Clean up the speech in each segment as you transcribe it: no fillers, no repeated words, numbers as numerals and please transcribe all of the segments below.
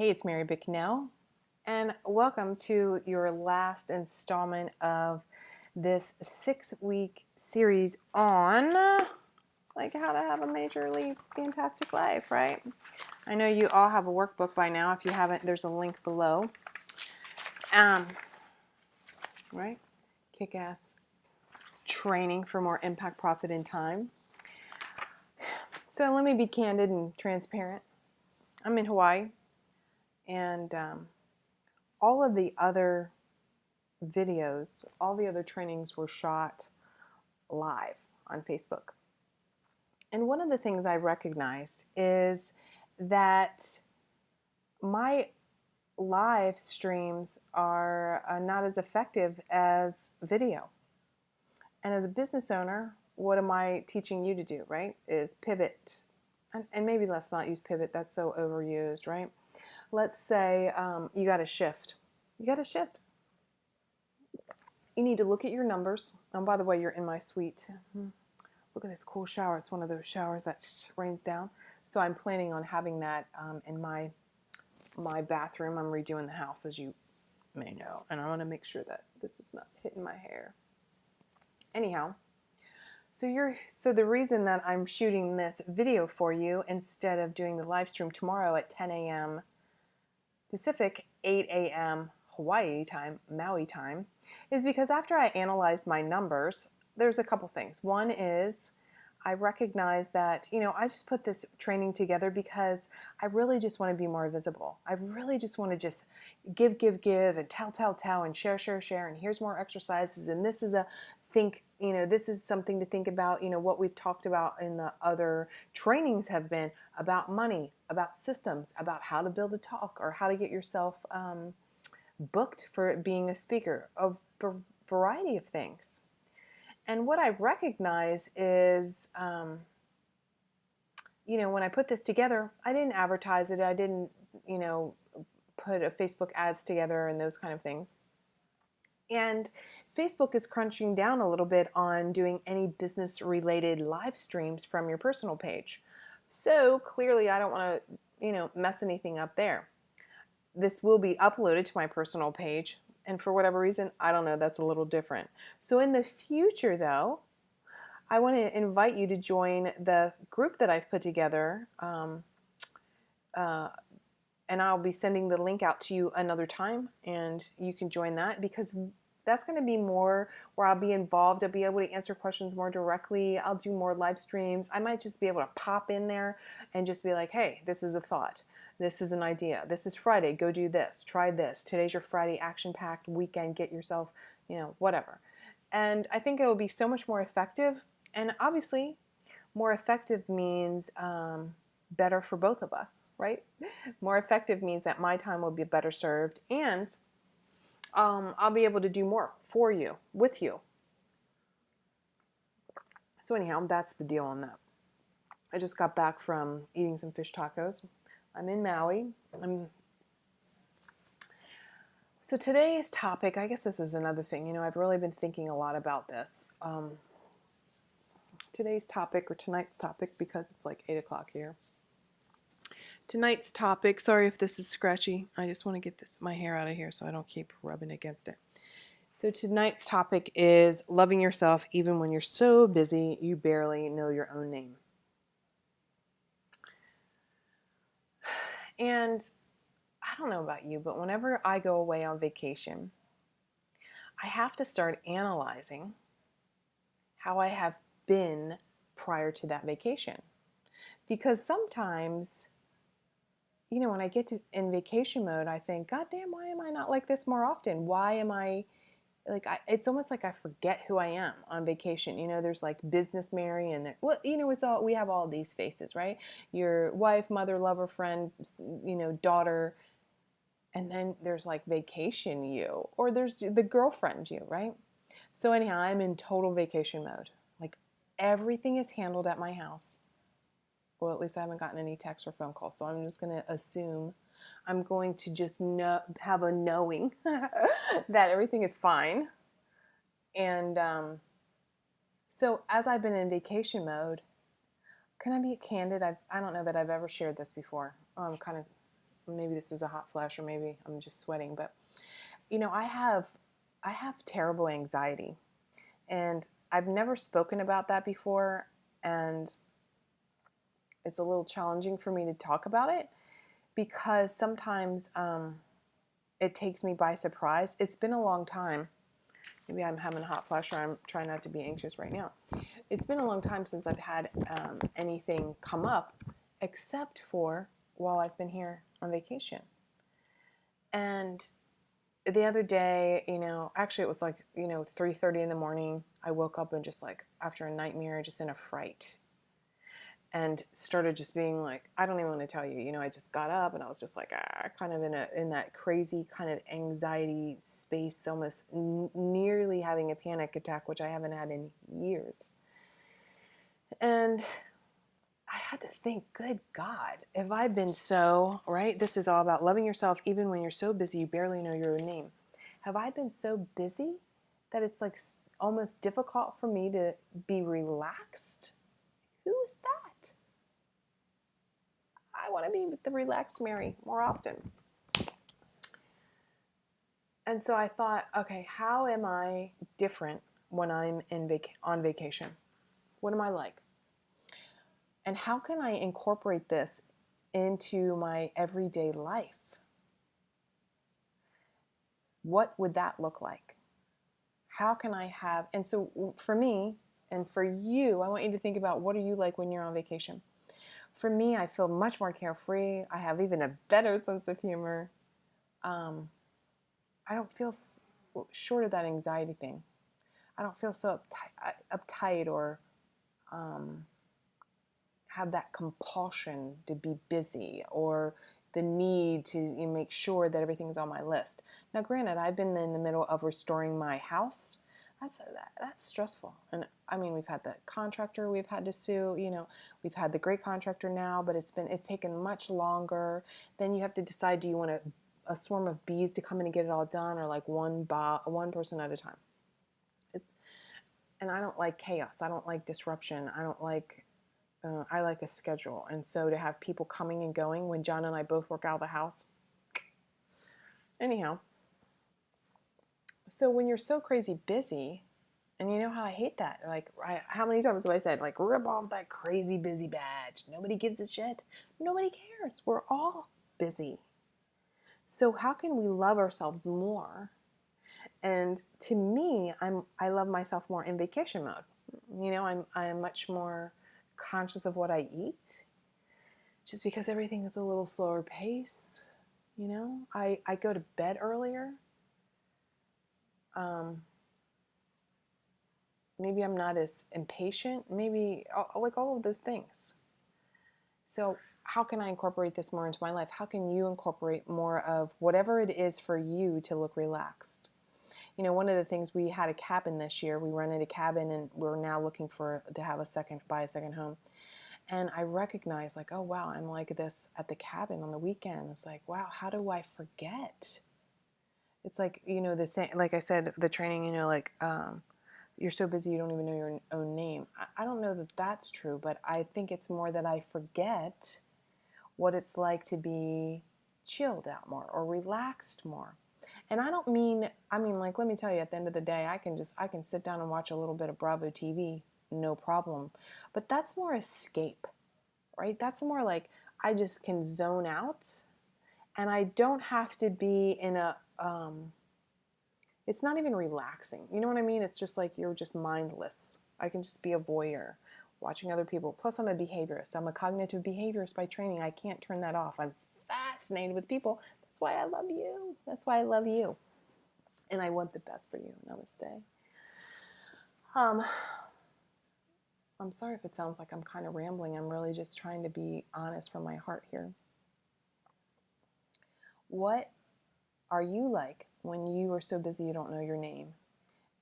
Hey, it's Mary Bicknell, and welcome to your last installment of this 6-week series on like how to have a majorly fantastic life, right? I know you all have a workbook by now. If you haven't, there's a link below. Right? Kick-ass training for more impact, profit, and time. So let me be candid and transparent. I'm in Hawaii, and all of the other videos, all the other trainings were shot live on Facebook. And one of the things I recognized is that my live streams are not as effective as video. And as a business owner, what am I teaching you to do, right? Is pivot. And maybe let's not use pivot, that's so overused, right? Let's say you got to shift. You got to shift. You need to look at your numbers. And by the way, you're in my suite. Look at this cool shower. It's one of those showers that rains down. So I'm planning on having that in my bathroom. I'm redoing the house, as you may know. And I want to make sure that this is not hitting my hair. Anyhow, so the reason that I'm shooting this video for you instead of doing the live stream tomorrow at 10 a.m. Pacific, 8 a.m. Hawaii time, Maui time, is because after I analyzed my numbers, there's a couple things. One is I recognize that, I just put this training together because I really just want to be more visible. I really just want to just give, and tell, and share, and here's more exercises, and this is this is something to think about. What we've talked about in the other trainings have been about money, about systems, about how to build a talk or how to get yourself booked for being a speaker, a variety of things. And what I recognize is, when I put this together, I didn't advertise it. I didn't, put a Facebook ads together and those kind of things. And Facebook is crunching down a little bit on doing any business-related live streams from your personal page. So clearly I don't want to, mess anything up there. This will be uploaded to my personal page, and for whatever reason, I don't know, that's a little different. So in the future, though, I want to invite you to join the group that I've put together, and I'll be sending the link out to you another time, and you can join that because that's going to be more where I'll be involved. I'll be able to answer questions more directly. I'll do more live streams. I might just be able to pop in there and just be like, hey, this is a thought. This is an idea. This is Friday. Go do this. Try this. Today's your Friday action-packed weekend. Get yourself, whatever. And I think it will be so much more effective. And obviously, more effective means better for both of us, right? More effective means that my time will be better served, and I'll be able to do more for you, with you. So anyhow, that's the deal on that. I just got back from eating some fish tacos. I'm in Maui. So today's topic, I guess this is another thing. I've really been thinking a lot about this. Today's topic, or tonight's topic, because it's like 8 o'clock here. Tonight's topic, sorry if this is scratchy. I just want to get my hair out of here so I don't keep rubbing against it. So tonight's topic is loving yourself even when you're so busy you barely know your own name. And I don't know about you, but whenever I go away on vacation, I have to start analyzing how I have been prior to that vacation. Because sometimes, when I get in vacation mode, I think, God damn, why am I not like this more often? Why am I it's almost like I forget who I am on vacation. There's like business Mary, and it's all, we have all these faces, right? Your wife, mother, lover, friend, daughter, and then there's like vacation you, or there's the girlfriend you, right? So anyhow, I'm in total vacation mode. Like everything is handled at my house. Well, at least I haven't gotten any texts or phone calls, so I'm just going to assume I'm going to just have a knowing that everything is fine. And so as I've been in vacation mode, can I be candid? I don't know that I've ever shared this before. I'm kind of maybe this is a hot flash, or maybe I'm just sweating, but you know, I have terrible anxiety, and I've never spoken about that before, and it's a little challenging for me to talk about it because sometimes it takes me by surprise. It's been a long time. Maybe I'm having a hot flash, or I'm trying not to be anxious right now. It's been a long time since I've had anything come up, except for while I've been here on vacation. And the other day, you know, actually it was like, you know, 3:30 in the morning. I woke up and just like after a nightmare, just in a fright, and started just being like, I don't even want to tell you, you know, I just got up and I was just like, kind of in that crazy kind of anxiety space, almost nearly having a panic attack, which I haven't had in years. And I had to think, good God, have I been so, right? This is all about loving yourself even when you're so busy you barely know your own name. Have I been so busy that it's like almost difficult for me to be relaxed? Who is that? I want to be with the relaxed Mary more often. And so I thought, okay, how am I different when I'm on vacation? What am I like? And how can I incorporate this into my everyday life? What would that look like? How can I have, and so for me and for you, I want you to think about, what are you like when you're on vacation? For me, I feel much more carefree. I have even a better sense of humor. I don't feel, short of that anxiety thing, I don't feel so uptight or have that compulsion to be busy or the need to make sure that everything's on my list. Now, granted, I've been in the middle of restoring my house. That's stressful. And I mean, we've had the contractor we've had to sue, you know, we've had the great contractor now, but it's taken much longer. Then you have to decide, do you want a swarm of bees to come in and get it all done, or like one person at a time? And I don't like chaos. I don't like disruption. I like a schedule. And so to have people coming and going when John and I both work out of the house. Anyhow, so when you're so crazy busy, and you know how I hate that. Like, how many times have I said, like, rip off that crazy busy badge. Nobody gives a shit. Nobody cares. We're all busy. So how can we love ourselves more? And to me, I love myself more in vacation mode. You know, I'm much more conscious of what I eat, just because everything is a little slower pace. You know, I go to bed earlier. Maybe I'm not as impatient. Maybe like all of those things. So how can I incorporate this more into my life? How can you incorporate more of whatever it is for you to look relaxed? You know, one of the things, we had a cabin this year. We rented a cabin, and we're now looking to buy a second home. And I recognized, like, oh wow, I'm like this at the cabin on the weekend. It's like, wow, how do I forget? It's like, you know, the same, like I said, the training, you know, like, you're so busy you don't even know your own name. I don't know that that's true, but I think it's more that I forget what it's like to be chilled out more or relaxed more. And I mean, like, let me tell you, at the end of the day, I can sit down and watch a little bit of Bravo TV, no problem. But that's more escape, right? That's more like I just can zone out, and I don't have to be in a, it's not even relaxing. You know what I mean? It's just like you're just mindless. I can just be a voyeur watching other people. Plus, I'm a behaviorist. I'm a cognitive behaviorist by training. I can't turn that off. I'm fascinated with people. That's why I love you. That's why I love you. And I want the best for you. Namaste. I'm sorry if it sounds like I'm kind of rambling. I'm really just trying to be honest from my heart here. What are you like when you are so busy you don't know your name?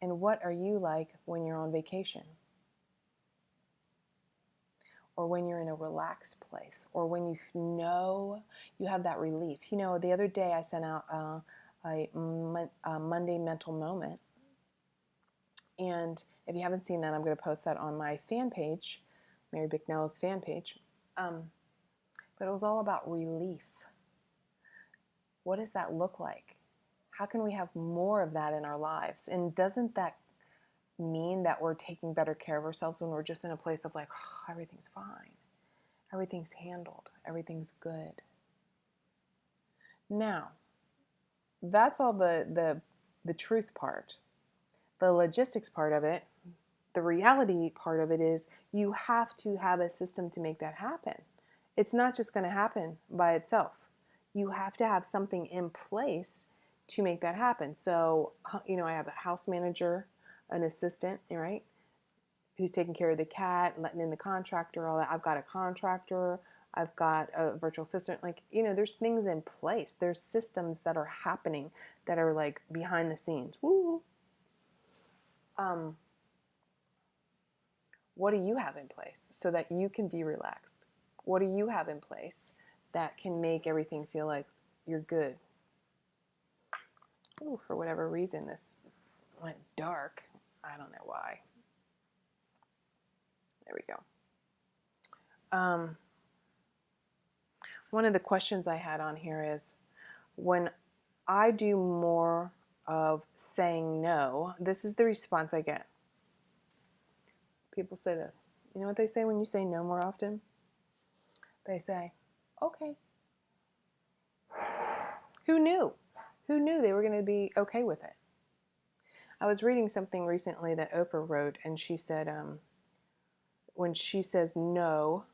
And what are you like when you're on vacation? Or when you're in a relaxed place? Or when you know you have that relief? You know, the other day I sent out a Monday mental moment. And if you haven't seen that, I'm going to post that on my fan page, Mary Bicknell's fan page. But it was all about relief. what does that look like? How can we have more of that in our lives? And doesn't that mean that we're taking better care of ourselves when we're just in a place of like, oh, everything's fine, everything's handled, everything's good? Now, that's all the truth part. The logistics part of it, the reality part of it is you have to have a system to make that happen. It's not just going to happen by itself. You have to have something in place to make that happen. So, I have a house manager, an assistant, right, who's taking care of the cat, letting in the contractor, all that. I've got a contractor. I've got a virtual assistant. Like, there's things in place. There's systems that are happening that are like behind the scenes. Woo. What do you have in place so that you can be relaxed? What do you have in place that can make everything feel like you're good? Ooh, for whatever reason, this went dark. I don't know why. There we go. One of the questions I had on here is, when I do more of saying no, this is the response I get. People say this. You know what they say when you say no more often? They say, okay. Who knew? Who knew they were going to be okay with it? I was reading something recently that Oprah wrote, and she said, when she says no,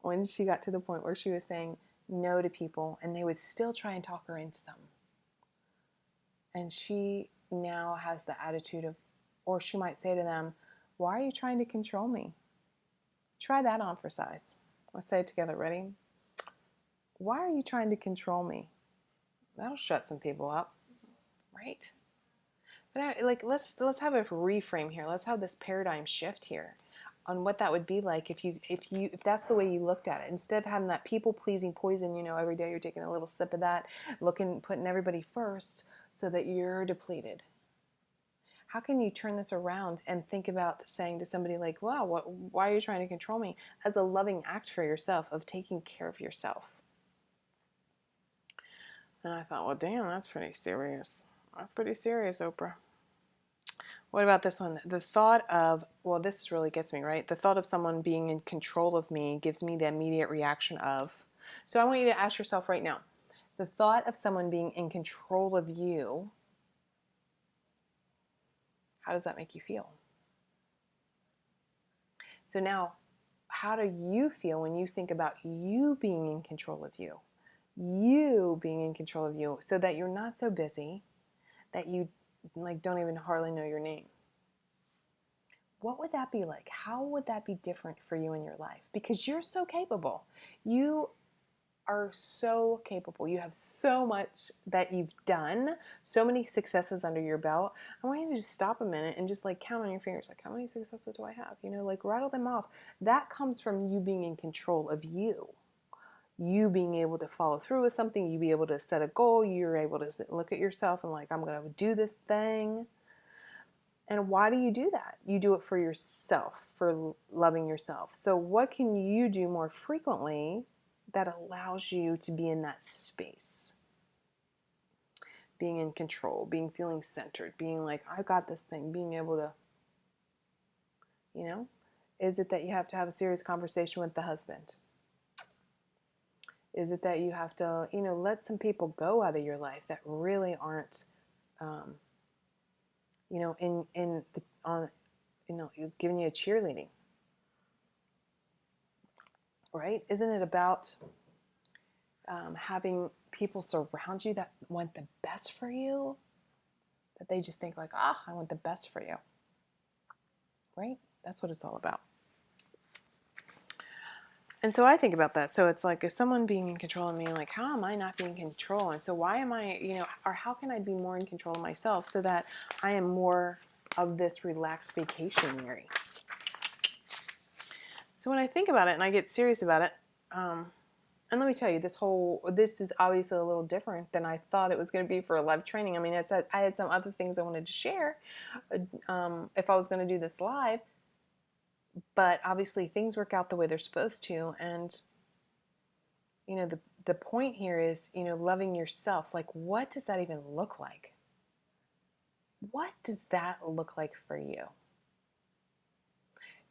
when she got to the point where she was saying no to people, and they would still try and talk her into something. And she now has the attitude of, or she might say to them, why are you trying to control me? Try that on for size. Let's say it together. Ready? Why are you trying to control me? That'll shut some people up, right? But let's have a reframe here. Let's have this paradigm shift here on what that would be like if that's the way you looked at it. Instead of having that people pleasing poison, every day you're taking a little sip of that, putting everybody first so that you're depleted. How can you turn this around and think about saying to somebody like, wow, why are you trying to control me? As a loving act for yourself of taking care of yourself. And I thought, well, damn, that's pretty serious. That's pretty serious, Oprah. What about this one? The thought of, well, this really gets me, right? The thought of someone being in control of me gives me the immediate reaction of. So I want you to ask yourself right now, the thought of someone being in control of you, how does that make you feel? So now, how do you feel when you think about you being in control of you? You being in control of you, so that you're not so busy that you don't even hardly know your name. What would that be like? How would that be different for you in your life? Because you're so capable. You are so capable. You have so much that you've done, so many successes under your belt. I want you to just stop a minute and just count on your fingers. How many successes do I have? Rattle them off. That comes from you being in control of you. You being able to follow through with something, you be able to set a goal, you're able to look at yourself and I'm going to do this thing. And why do you do that? You do it for yourself, for loving yourself. So what can you do more frequently that allows you to be in that space? Being in control, feeling centered, being like, I got this thing, being able to, is it that you have to have a serious conversation with the husband? Is it that you have to, let some people go out of your life that really aren't, giving you a cheerleading, right? Isn't it about having people surround you that want the best for you? That they just think I want the best for you, right? That's what it's all about. And so I think about that. So it's if someone being in control of me, how am I not being in control? And so why am I, or how can I be more in control of myself so that I am more of this relaxed vacationary? So when I think about it and I get serious about it, and let me tell you, this is obviously a little different than I thought it was going to be for a live training. I mean, I had some other things I wanted to share if I was going to do this live. But obviously things work out the way they're supposed to, and the point here is, loving yourself. Like, what does that even look like? What does that look like for you?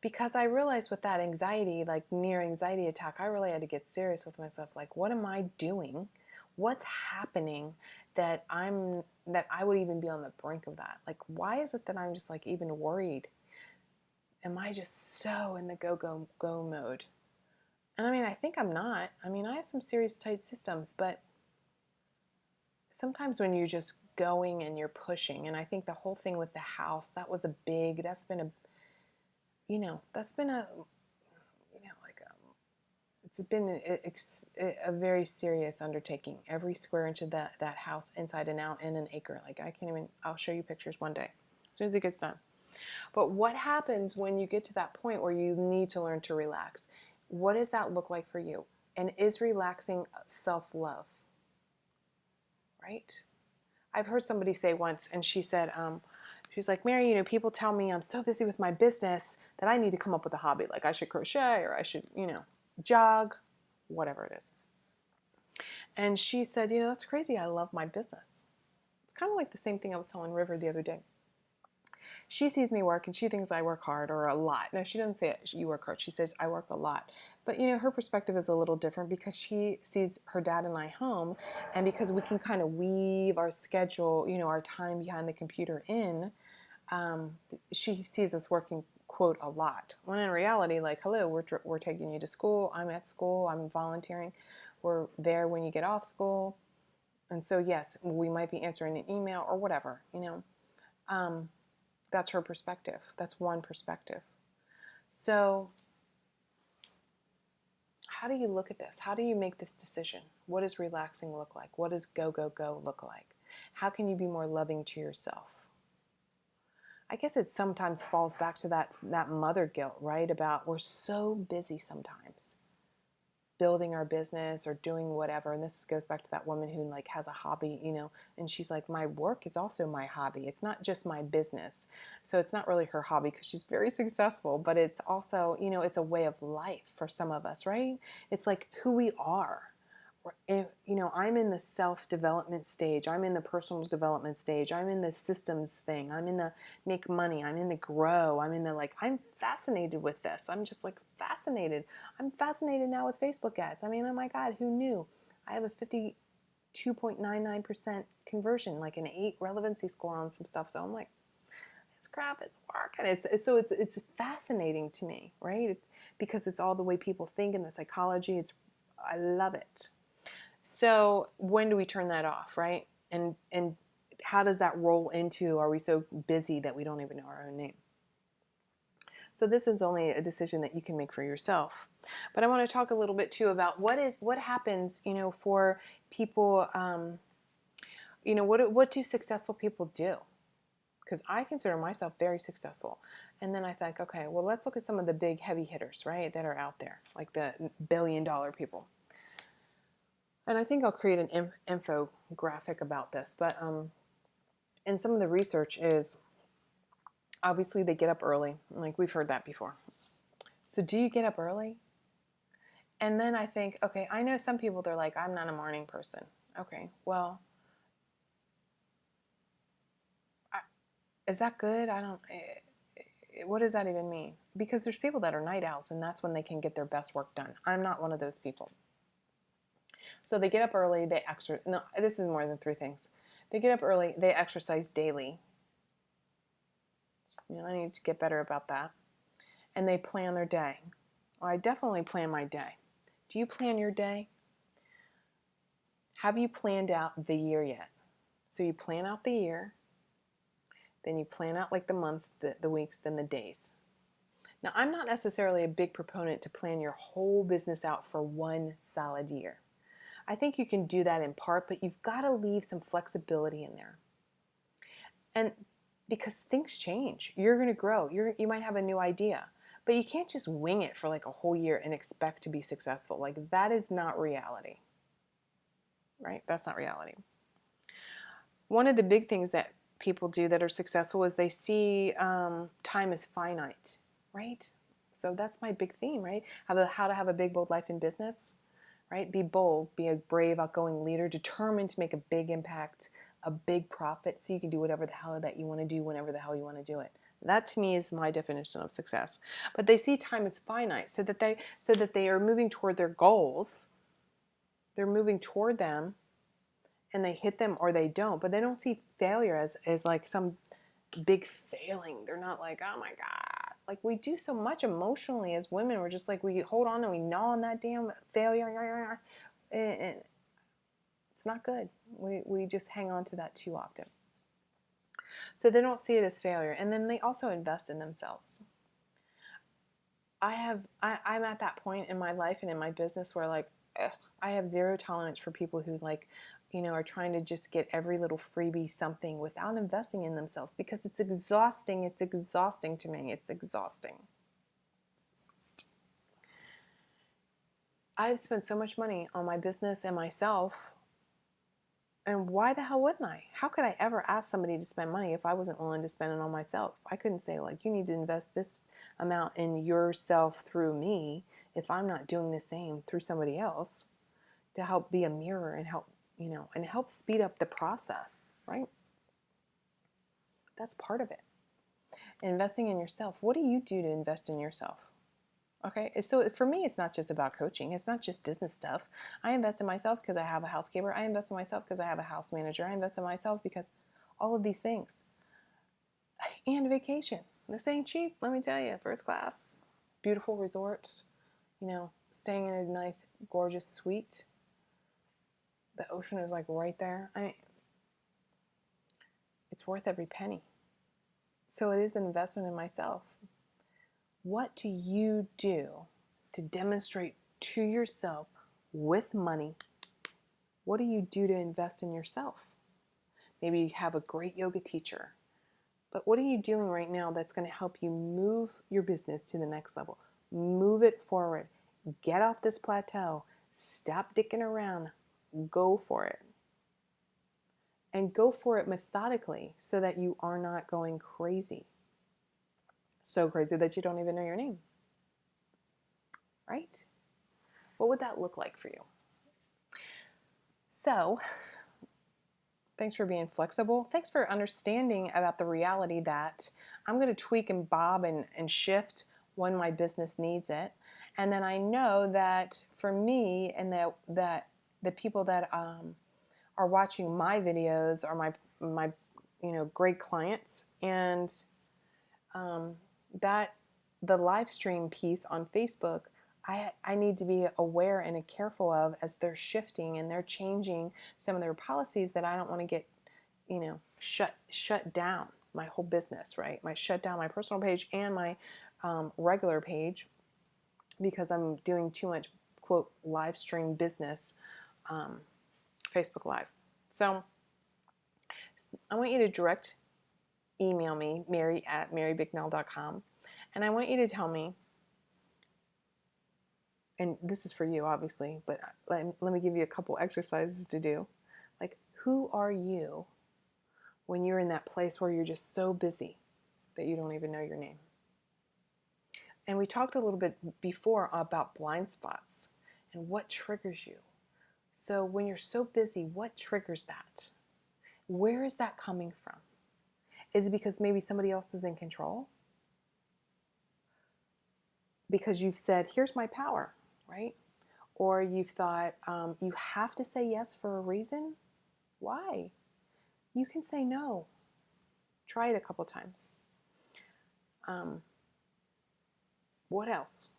Because I realized with that anxiety, like near anxiety attack, I really had to get serious with myself. Like, what am I doing? What's happening that I would even be on the brink of that? Like, why is it that I'm just like even worried? Am I just so in the go, go, go mode? And I mean, I think I'm not. I mean, I have some serious tight systems, but sometimes when you're just going and you're pushing, and I think the whole thing with the house, that's been a, that's been a, like it's been a very serious undertaking. Every square inch of that house, inside and out, in an acre. Like, I can't even, I'll show you pictures one day, as soon as it gets done. But what happens when you get to that point where you need to learn to relax? What does that look like for you? And is relaxing self-love? Right? I've heard somebody say once, and she said, she's like, Mary, people tell me I'm so busy with my business that I need to come up with a hobby. Like, I should crochet, or I should, jog, whatever it is. And she said, that's crazy. I love my business. It's kind of like the same thing I was telling River the other day. She sees me work and she thinks I work hard or a lot. No, she doesn't say you work hard. She says I work a lot. But her perspective is a little different because she sees her dad and I home, and because we can kind of weave our schedule, our time behind the computer in, she sees us working, quote, a lot. When in reality, like, hello, we're taking you to school. I'm at school. I'm volunteering. We're there when you get off school. And so, yes, we might be answering an email or whatever, That's her perspective. That's one perspective. So how do you look at this? How do you make this decision? What does relaxing look like? What does go, go, go look like? How can you be more loving to yourself? I guess it sometimes falls back to that mother guilt, right? About we're so busy sometimes building our business or doing whatever. And this goes back to that woman who like has a hobby, and she's like, my work is also my hobby. It's not just my business. So it's not really her hobby because she's very successful, but it's also, it's a way of life for some of us, right? It's like who we are. I'm in the self-development stage. I'm in the personal development stage. I'm in the systems thing. I'm in the make money. I'm in the grow. I'm in the I'm fascinated with this. I'm just like fascinated. I'm fascinated now with Facebook ads. I mean, oh my God, who knew? I have a 52.99% conversion, like an 8 relevancy score on some stuff. So I'm like, this crap is working. It's fascinating to me, right? Because it's all the way people think and the psychology. I love it. So when do we turn that off, right? And how does that roll into, are we so busy that we don't even know our own name? So this is only a decision that you can make for yourself. But I want to talk a little bit too about what happens, for people, what do successful people do? Because I consider myself very successful. And then I think, okay, well, let's look at some of the big heavy hitters, right, that are out there, like the billion-dollar people. And I think I'll create an infographic about this, but and some of the research is, obviously they get up early, like we've heard that before. So do you get up early? And then I think, okay, I know some people, they're like, I'm not a morning person. Okay, well, is that good? What does that even mean? Because there's people that are night owls, and that's when they can get their best work done. I'm not one of those people. So they get up early, no, this is more than 3 things. They get up early, they exercise daily. I need to get better about that. And they plan their day. Well, I definitely plan my day. Do you plan your day? Have you planned out the year yet? So you plan out the year, then you plan out like the months, the weeks, then the days. Now, I'm not necessarily a big proponent to plan your whole business out for one solid year. I think you can do that in part, but you've got to leave some flexibility in there. And because things change, you're going to grow. You might have a new idea, but you can't just wing it for like a whole year and expect to be successful. Like, that is not reality, right? That's not reality. One of the big things that people do that are successful is they see time as finite, right? So that's my big theme, right? How to have a big, bold life in business, right? Be bold, be a brave, outgoing leader, determined to make a big impact, a big profit, so you can do whatever the hell that you want to do whenever the hell you want to do it. That to me is my definition of success. But they see time as finite, so that they are moving toward their goals. They're moving toward them, and they hit them or they don't. But they don't see failure as like some big failing. They're not like, oh my God. Like, we do so much emotionally as women. We're just like, we hold on and we gnaw on that damn failure. And it's not good. We just hang on to that too often. So they don't see it as failure. And then they also invest in themselves. I'm at that point in my life and in my business where, like, I have zero tolerance for people who, like, are trying to just get every little freebie something without investing in themselves, because it's exhausting. It's exhausting to me. It's exhausting. I've spent so much money on my business and myself, and why the hell wouldn't I? How could I ever ask somebody to spend money if I wasn't willing to spend it on myself? I couldn't say, like, you need to invest this amount in yourself through me if I'm not doing the same through somebody else to help be a mirror and help, and help speed up the process, right? That's part of it. Investing in yourself. What do you do to invest in yourself? Okay, so for me, it's not just about coaching. It's not just business stuff. I invest in myself because I have a housekeeper. I invest in myself because I have a house manager. I invest in myself because all of these things. And vacation. This ain't cheap, let me tell you. First class. Beautiful resorts. Staying in a nice, gorgeous suite. The ocean is like right there. I mean, it's worth every penny. So it is an investment in myself. What do you do to demonstrate to yourself with money? What do you do to invest in yourself? Maybe you have a great yoga teacher, but what are you doing right now that's going to help you move your business to the next level? Move it forward. Get off this plateau. Stop dicking around. Go for it. And go for it methodically so that you are not going crazy. So crazy that you don't even know your name. Right? What would that look like for you? So, thanks for being flexible. Thanks for understanding about the reality that I'm going to tweak and bob and shift when my business needs it. And then I know that for me and that the people that are watching my videos are my great clients, and that the live stream piece on Facebook, I need to be aware and careful of as they're shifting and they're changing some of their policies, that I don't want to get, shut down my whole business, right? Shut down my personal page and my regular page because I'm doing too much, quote, live stream business, Facebook Live. So I want you to direct email me, mary@marybicknell.com, and I want you to tell me, and this is for you, obviously, but let me give you a couple exercises to do. Like, who are you when you're in that place where you're just so busy that you don't even know your name? And we talked a little bit before about blind spots and what triggers you. So when you're so busy, what triggers that? Where is that coming from? Is it because maybe somebody else is in control? Because you've said, here's my power, right? Or you've thought, you have to say yes for a reason? Why? You can say no. Try it a couple times. What else?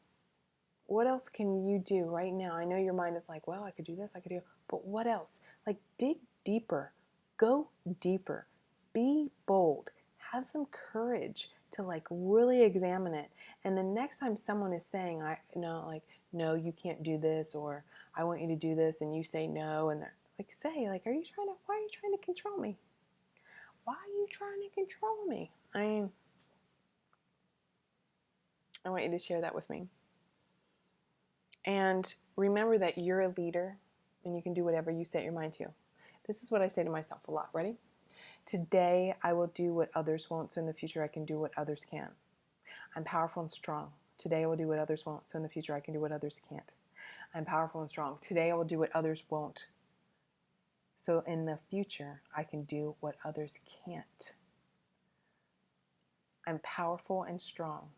What else can you do right now? I know your mind is like, well, I could do this, I could do, but what else? Like, dig deeper. Go deeper. Be bold. Have some courage to, like, really examine it. And the next time someone is saying, no, you can't do this, or I want you to do this, and you say no, and they're like, say, like, why are you trying to control me? Why are you trying to control me? I want you to share that with me. And remember that you're a leader and you can do whatever you set your mind to. This is what I say to myself a lot. Ready? Today, I will do what others won't, so in the future I can do what others can. I'm powerful and strong. Today, I will do what others won't, so in the future I can do what others can't. I'm powerful and strong. Today I will do what others won't. So in the future, I can do what others can't. I'm powerful and strong.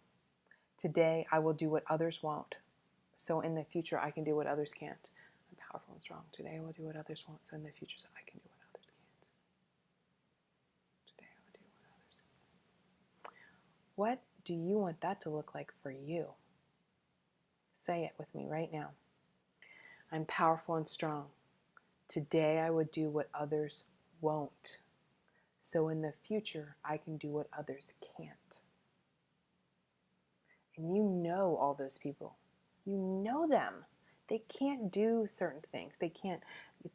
Today I will do what others won't. So in the future, I can do what others can't. I'm powerful and strong. Today I will do what others won't. So in the future, so I can do what others can't. Today I will do what others can't. What do you want that to look like for you? Say it with me right now. I'm powerful and strong. Today I would do what others won't. So in the future, I can do what others can't. And you know all those people. You know them. They can't do certain things. They can't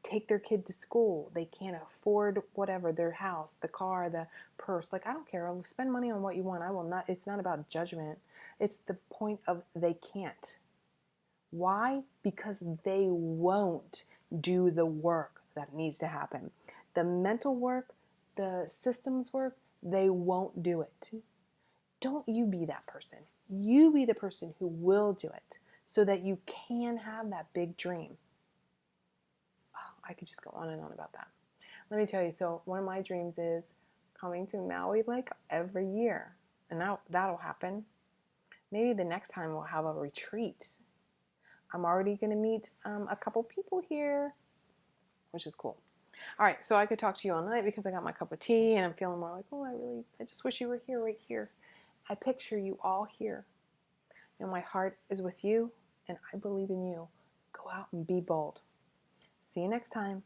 take their kid to school. They can't afford whatever, their house, the car, the purse. Like, I don't care. I'll spend money on what you want. I will not. It's not about judgment. It's the point of they can't. Why? Because they won't do the work that needs to happen. The mental work, the systems work, they won't do it. Don't you be that person. You be the person who will do it so that you can have that big dream. Oh, I could just go on and on about that. Let me tell you, so one of my dreams is coming to Maui like every year. And that'll happen. Maybe the next time we'll have a retreat. I'm already going to meet a couple people here, which is cool. All right, so I could talk to you all night because I got my cup of tea and I'm feeling more like, oh, I just wish you were here, right here. I picture you all here. And my heart is with you, and I believe in you. Go out and be bold. See you next time.